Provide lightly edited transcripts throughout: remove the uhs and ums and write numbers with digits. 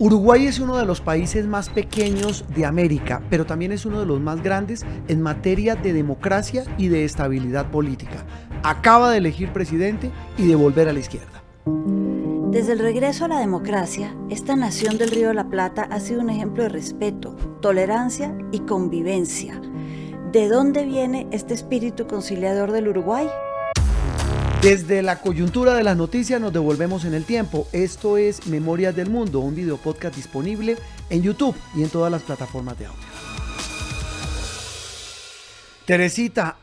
Uruguay es uno de los países más pequeños de América, pero también es uno de los más grandes en materia de democracia y de estabilidad política. Acaba de elegir presidente y de volver a la izquierda. Desde el regreso a la democracia, esta nación del Río de la Plata ha sido un ejemplo de respeto, tolerancia y convivencia. ¿De dónde viene este espíritu conciliador del Uruguay? Desde la coyuntura de las noticias nos devolvemos en el tiempo. Esto es Memorias del Mundo, un video podcast disponible en YouTube y en todas las plataformas de audio. Teresita,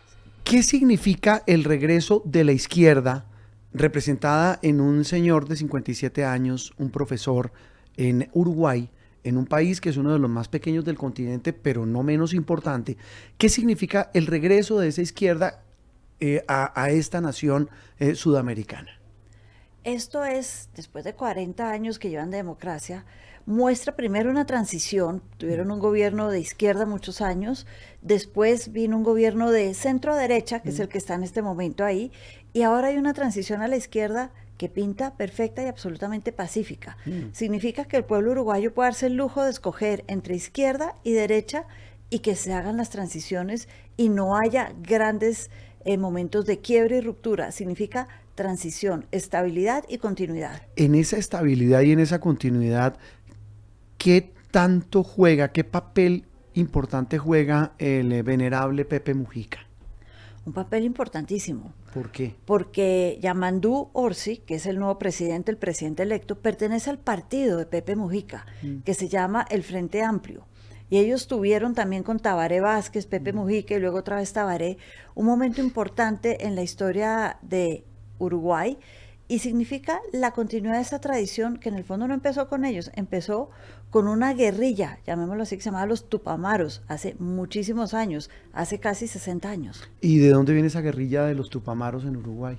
¿qué significa el regreso de la izquierda, representada en un señor de 57 años, un profesor en Uruguay, en un país que es uno de los más pequeños del continente, pero no menos importante? ¿Qué significa el regreso de esa izquierda a esta nación sudamericana? Esto es, después de 40 años que llevan de democracia, muestra primero una transición. Tuvieron un gobierno de izquierda muchos años, después vino un gobierno de centro-derecha, que es el que está en este momento ahí, y ahora hay una transición a la izquierda que pinta perfecta y absolutamente pacífica. Significa que el pueblo uruguayo puede darse el lujo de escoger entre izquierda y derecha y que se hagan las transiciones y no haya grandes momentos de quiebre y ruptura. Significa transición, estabilidad y continuidad. En esa estabilidad y en esa continuidad, ¿qué tanto juega, qué papel importante juega el venerable Pepe Mujica? Un papel importantísimo. ¿Por qué? Porque Yamandú Orsi, que es el nuevo presidente, el presidente electo, pertenece al partido de Pepe Mujica, que se llama el Frente Amplio. Y ellos tuvieron también con Tabaré Vázquez, Pepe Mujica y luego otra vez Tabaré, un momento importante en la historia de Uruguay, y significa la continuidad de esa tradición que en el fondo no empezó con ellos, empezó con una guerrilla, llamémoslo así, que se llamaba los Tupamaros, hace muchísimos años, hace casi 60 años. ¿Y de dónde viene esa guerrilla de los Tupamaros en Uruguay?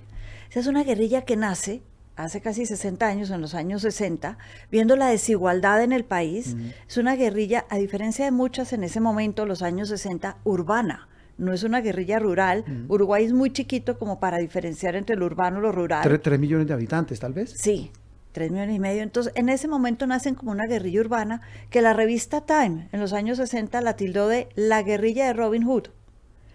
Esa es una guerrilla que nace hace casi 60 años, en los años 60, viendo la desigualdad en el país. Es una guerrilla, a diferencia de muchas en ese momento, los años 60, urbana. No es una guerrilla rural. Uruguay es muy chiquito como para diferenciar entre lo urbano y lo rural. 3 millones de habitantes, tal vez. Sí, 3 millones y medio. Entonces, en ese momento nacen como una guerrilla urbana que la revista Time, en los años 60, la tildó de la guerrilla de Robin Hood.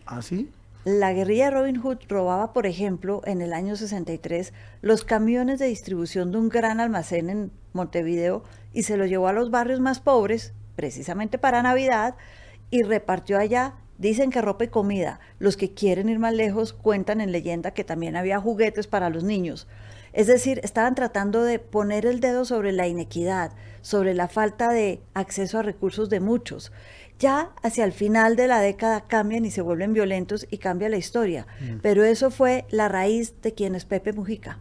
¿Ah, sí? La guerrilla de Robin Hood robaba, por ejemplo, en el año 63, los camiones de distribución de un gran almacén en Montevideo y se los llevó a los barrios más pobres, precisamente para Navidad, y repartió allá, dicen que ropa y comida. Los que quieren ir más lejos cuentan en leyenda que también había juguetes para los niños. Es decir, estaban tratando de poner el dedo sobre la inequidad, sobre la falta de acceso a recursos de muchos. Ya hacia el final de la década cambian y se vuelven violentos y cambia la historia. Pero eso fue la raíz de quién es Pepe Mujica.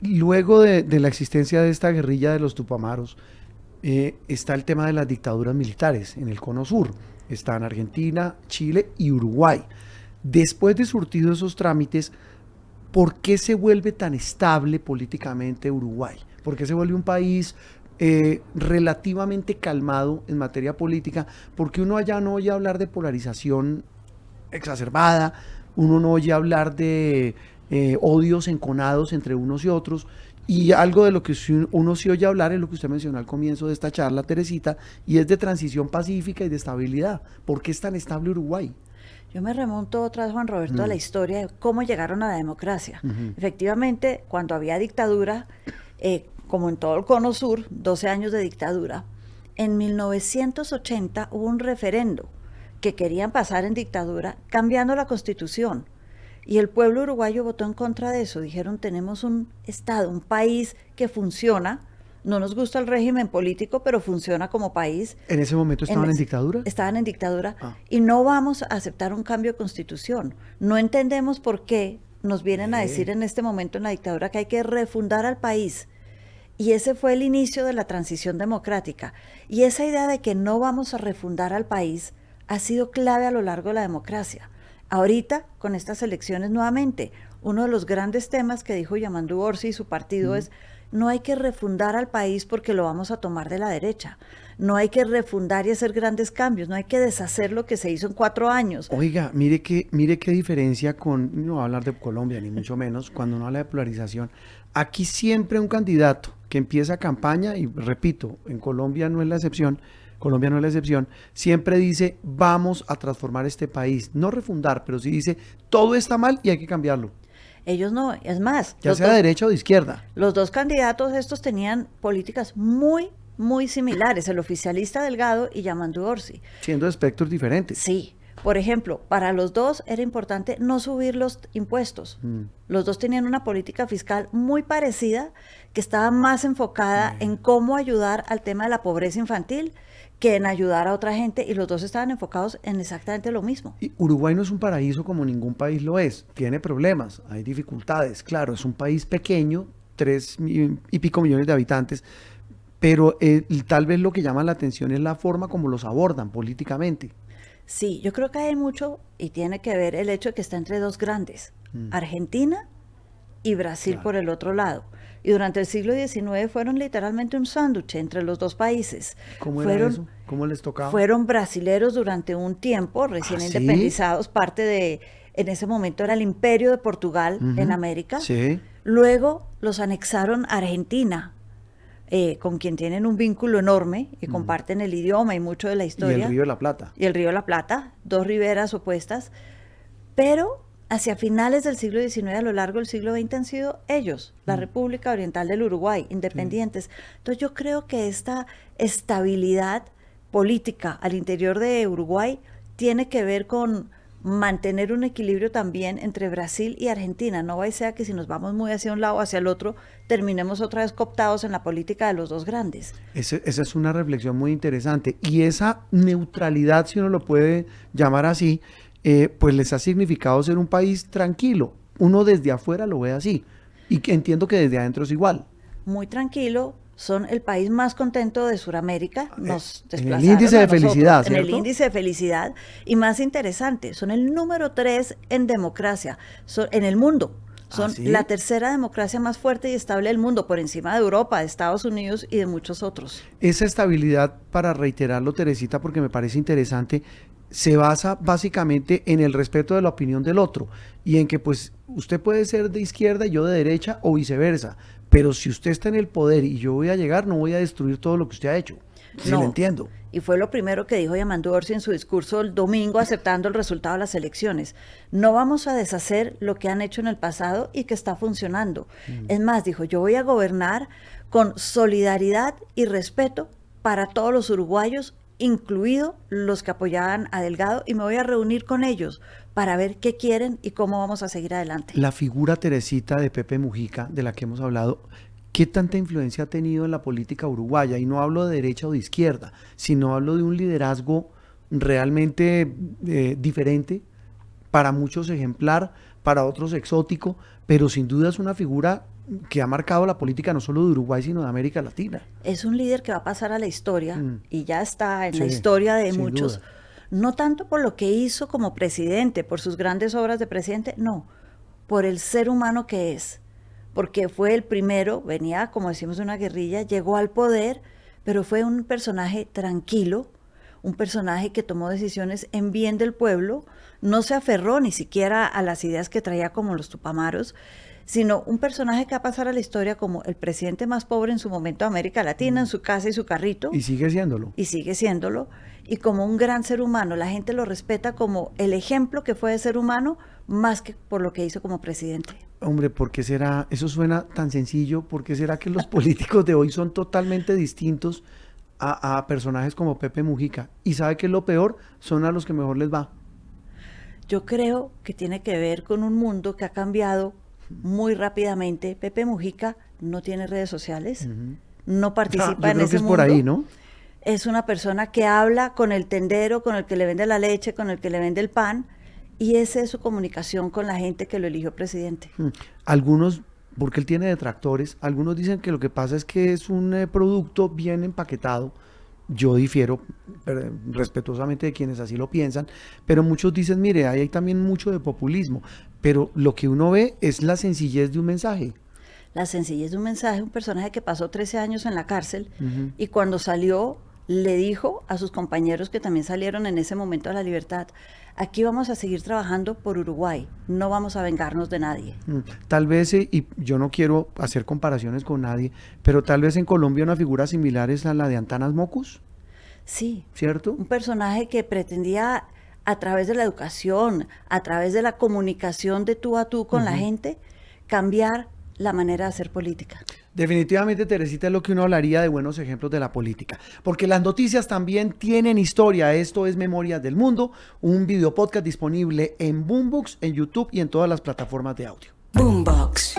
Luego de la existencia de esta guerrilla de los Tupamaros, está el tema de las dictaduras militares en el Cono Sur. Están Argentina, Chile y Uruguay. Después de surtido esos trámites, ¿por qué se vuelve tan estable políticamente Uruguay? ¿Por qué se vuelve un país relativamente calmado en materia política? Porque uno allá no oye hablar de polarización exacerbada, uno no oye hablar de odios enconados entre unos y otros, y algo de lo que uno sí oye hablar es lo que usted mencionó al comienzo de esta charla, Teresita, y es de transición pacífica y de estabilidad. ¿Por qué es tan estable Uruguay? Yo me remonto otra vez, Juan Roberto, a la historia de cómo llegaron a la democracia. Efectivamente, cuando había dictadura, como en todo el Cono Sur, 12 años de dictadura, en 1980 hubo un referendo que querían pasar en dictadura cambiando la constitución. Y el pueblo uruguayo votó en contra de eso. Dijeron, tenemos un Estado, un país que funciona. No nos gusta el régimen político, pero funciona como país. ¿En ese momento estaban en dictadura? Estaban en dictadura. Y no vamos a aceptar un cambio de constitución. No entendemos por qué nos vienen a decir en este momento en la dictadura que hay que refundar al país. Y ese fue el inicio de la transición democrática. Y esa idea de que no vamos a refundar al país ha sido clave a lo largo de la democracia. Ahorita, con estas elecciones nuevamente, uno de los grandes temas que dijo Yamandú Orsi y su partido es: no hay que refundar al país porque lo vamos a tomar de la derecha. No hay que refundar y hacer grandes cambios. No hay que deshacer lo que se hizo en 4 años. Oiga, mire qué diferencia con, no voy a hablar de Colombia ni mucho menos, cuando uno habla de polarización. Aquí siempre un candidato que empieza campaña, y repito, en Colombia no es la excepción, siempre dice, vamos a transformar este país, no refundar, pero sí dice, todo está mal y hay que cambiarlo. Ellos no, es más, Ya sea de derecha o de izquierda. los dos candidatos estos tenían políticas muy similares, el oficialista Delgado y Yamandu Orsi. Siendo de espectros diferentes. Sí, por ejemplo, para los dos era importante no subir los impuestos. Los dos tenían una política fiscal muy parecida, que estaba más enfocada en cómo ayudar al tema de la pobreza infantil que en ayudar a otra gente, y los dos estaban enfocados en exactamente lo mismo. Y Uruguay no es un paraíso como ningún país lo es. Tiene problemas, hay dificultades. Claro, es un país pequeño, 3 y pico millones de habitantes, pero tal vez lo que llama la atención es la forma como los abordan políticamente. Sí, yo creo que hay mucho, y tiene que ver el hecho de que está entre dos grandes, Argentina y Brasil, Claro. por el otro lado. Y durante el siglo XIX fueron literalmente un sándwich entre los dos países. ¿Cómo era Fueron, eso? ¿Cómo les tocaba? fueron brasileros durante un tiempo, recién ¿Ah, sí? independizados, parte de, en ese momento era el Imperio de Portugal en Ujú. América. Sí. Luego los anexaron a Argentina, con quien tienen un vínculo enorme y comparten el idioma y mucho de la Y historia. el Río de la Plata. Y el Río de la Plata, dos riberas opuestas, pero hacia finales del siglo XIX, a lo largo del siglo XX, han sido ellos, la República Oriental del Uruguay, independientes. Entonces yo creo que esta estabilidad política al interior de Uruguay tiene que ver con mantener un equilibrio también entre Brasil y Argentina. No va a ser que si nos vamos muy hacia un lado o hacia el otro, terminemos otra vez cooptados en la política de los dos grandes. Esa es una reflexión muy interesante. Y esa neutralidad, si uno lo puede llamar así, pues les ha significado ser un país tranquilo. Uno desde afuera lo ve así. Y que entiendo que desde adentro es igual. Muy tranquilo, son el país más contento de Sudamérica, nos en el desplazaron índice a de nosotros, felicidad, en el ¿cierto? índice de felicidad, y más interesante, son el número 3 en democracia, en el mundo. Son ¿sí? la tercera democracia más fuerte y estable del mundo, por encima de Europa, de Estados Unidos y de muchos otros. Esa estabilidad, para reiterarlo, Teresita, porque me parece interesante, se basa básicamente en el respeto de la opinión del otro y en que pues usted puede ser de izquierda y yo de derecha o viceversa, pero si usted está en el poder y yo voy a llegar, no voy a destruir todo lo que usted ha hecho. Sí, No. lo entiendo. Y fue lo primero que dijo Yamandu Orsi en su discurso el domingo, aceptando el resultado de las elecciones. No vamos a deshacer lo que han hecho en el pasado y que está funcionando. Es más, dijo, yo voy a gobernar con solidaridad y respeto para todos los uruguayos, incluido los que apoyaban a Delgado, y me voy a reunir con ellos para ver qué quieren y cómo vamos a seguir adelante. La figura, Teresita, de Pepe Mujica, de la que hemos hablado, ¿qué tanta influencia ha tenido en la política uruguaya? Y no hablo de derecha o de izquierda, sino hablo de un liderazgo realmente diferente, para muchos ejemplar, para otros exótico, pero sin duda es una figura que ha marcado la política no solo de Uruguay, sino de América Latina. Es un líder que va a pasar a la historia y ya está en la Sí, historia de sin muchos. duda. No tanto por lo que hizo como presidente, por sus grandes obras de presidente, no, por el ser humano que es. Porque fue el primero, venía, como decimos, de una guerrilla, llegó al poder, pero fue un personaje tranquilo, un personaje que tomó decisiones en bien del pueblo, no se aferró ni siquiera a las ideas que traía como los tupamaros, sino un personaje que va a pasar a la historia como el presidente más pobre en su momento de América Latina, en su casa y su carrito. Y sigue siéndolo. Y sigue siéndolo, y como un gran ser humano. La gente lo respeta como el ejemplo que fue de ser humano, más que por lo que hizo como presidente. Hombre, ¿por qué será? Eso suena tan sencillo. ¿Por qué será que los políticos de hoy son totalmente distintos a personajes como Pepe Mujica? Y sabe que lo peor, son a los que mejor les va. Yo creo que tiene que ver con un mundo que ha cambiado muy rápidamente. Pepe Mujica no tiene redes sociales, no participa Yo en creo ese que es mundo. por ahí, ¿no? Es una persona que habla con el tendero, con el que le vende la leche, con el que le vende el pan, y esa es su comunicación con la gente que lo eligió presidente. Algunos, porque él tiene detractores, algunos dicen que lo que pasa es que es un producto bien empaquetado. Yo difiero respetuosamente de quienes así lo piensan, pero muchos dicen, mire, ahí hay también mucho de populismo, pero lo que uno ve es la sencillez de un mensaje. La sencillez de un mensaje, un personaje que pasó 13 años en la cárcel y cuando salió le dijo a sus compañeros que también salieron en ese momento a la libertad: aquí vamos a seguir trabajando por Uruguay, no vamos a vengarnos de nadie. Tal vez, y yo no quiero hacer comparaciones con nadie, pero tal vez en Colombia una figura similar es a la de Antanas Mocus, Sí, ¿cierto? un personaje que pretendía, a través de la educación, a través de la comunicación de tú a tú con la gente, cambiar la manera de hacer política. Definitivamente, Teresita, es lo que uno hablaría de buenos ejemplos de la política, porque las noticias también tienen historia. Esto es Memorias del Mundo, un video podcast disponible en Boombox, en YouTube y en todas las plataformas de audio. Boombox.